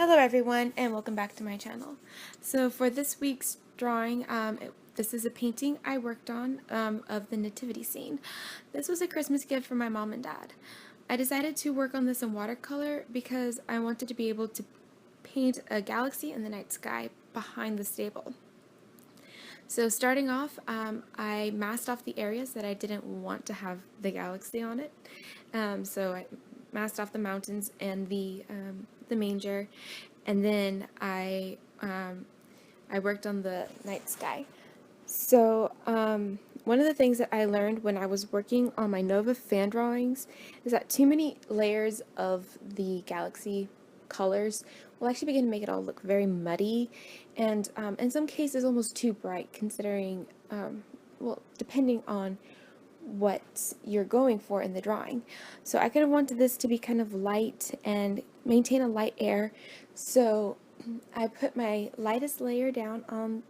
Hello everyone and welcome back to my channel. So for this week's drawing, this is a painting I worked on of the nativity scene. This was a Christmas gift from my mom and dad. I decided to work on this in watercolor because I wanted to be able to paint a galaxy in the night sky behind the stable. So starting off, I masked off the areas that I didn't want to have the galaxy on it. So I masked off the mountains and the manger, and then I worked on the night sky. So one of the things that I learned when I was working on my Nova fan drawings is that too many layers of the galaxy colors will actually begin to make it all look very muddy, and in some cases almost too bright, considering, well, depending on what you're going for in the drawing. So I kind of wanted this to be kind of light and maintain a light air, so I put my lightest layer down on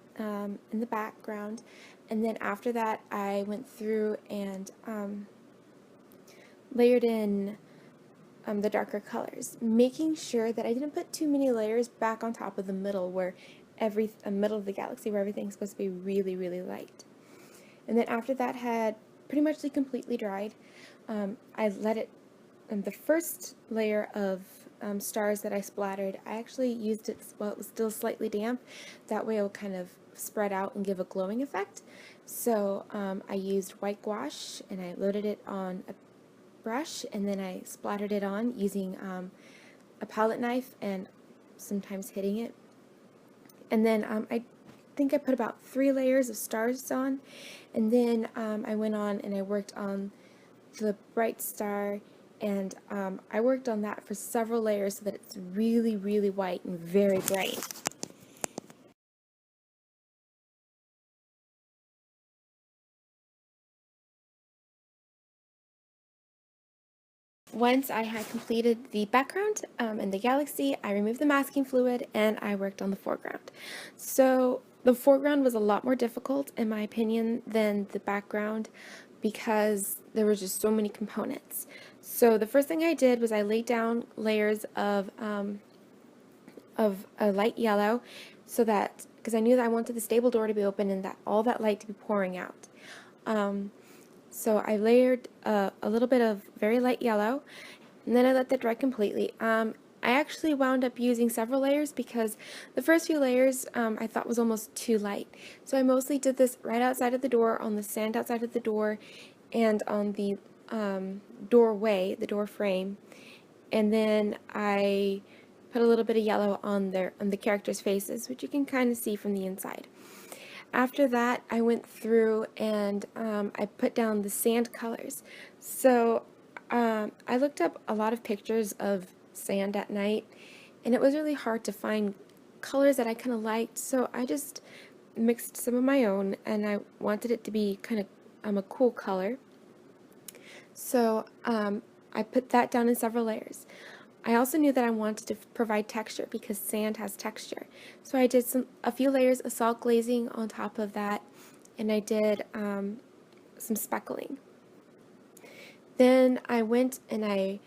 in the background, and then after that I went through and layered in the darker colors, making sure that I didn't put too many layers back on top of the middle, where middle of the galaxy where everything's supposed to be really, really light. And then after that had pretty much completely dried, I let it, the first layer of stars that I splattered, I actually used it while it was still slightly damp. That way it will kind of spread out and give a glowing effect. So I used white gouache and I loaded it on a brush, and then I splattered it on using a palette knife and sometimes hitting it. And then I think I put about 3 layers of stars on, and then I went on and I worked on the bright star, and I worked on that for several layers so that it's really, really white and very bright. Once I had completed the background and the galaxy, I removed the masking fluid and I worked on the foreground. So the foreground was a lot more difficult, in my opinion, than the background because there were just so many components. So the first thing I did was I laid down layers of a light yellow, so that, because I knew that I wanted the stable door to be open and that all that light to be pouring out. So I layered a little bit of very light yellow, and then I let that dry completely. I actually wound up using several layers because the first few layers I thought was almost too light. So I mostly did this right outside of the door, on the sand outside of the door, and on the doorway, the door frame. And then I put a little bit of yellow on the characters' faces, which you can kind of see from the inside. After that, I went through and I put down the sand colors. So I looked up a lot of pictures of sand at night, and it was really hard to find colors that I kind of liked, so I just mixed some of my own, and I wanted it to be kind of a cool color. So I put that down in several layers. I also knew that I wanted to provide texture because sand has texture. So I did a few layers of salt glazing on top of that, and I did some speckling. Then I went and I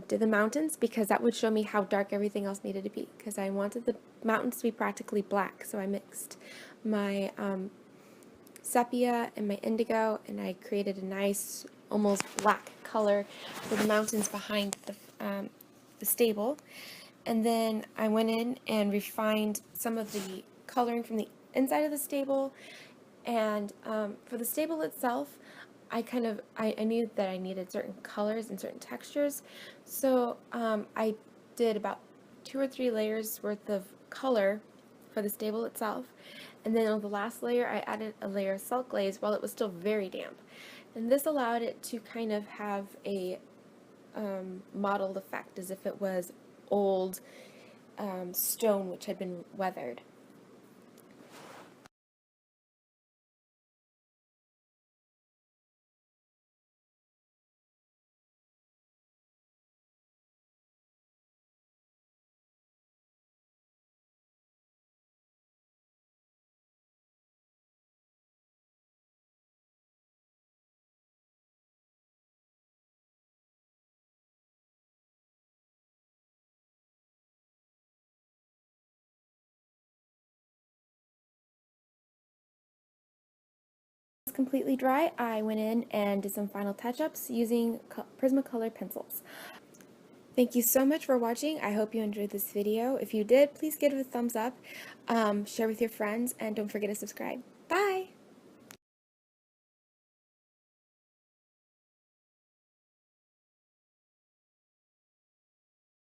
did the mountains, because that would show me how dark everything else needed to be, because I wanted the mountains to be practically black. So I mixed my sepia and my indigo, and I created a nice almost black color for the mountains behind the stable. And then I went in and refined some of the coloring from the inside of the stable. And for the stable itself, I knew that I needed certain colors and certain textures, so I did about 2 or 3 layers worth of color for the stable itself, and then on the last layer I added a layer of salt glaze while it was still very damp, and this allowed it to kind of have a mottled effect, as if it was old stone which had been weathered. completely dry, I went in and did some final touch-ups using Prismacolor pencils. Thank you so much for watching. I hope you enjoyed this video. If you did, please give it a thumbs up, share with your friends, and don't forget to subscribe.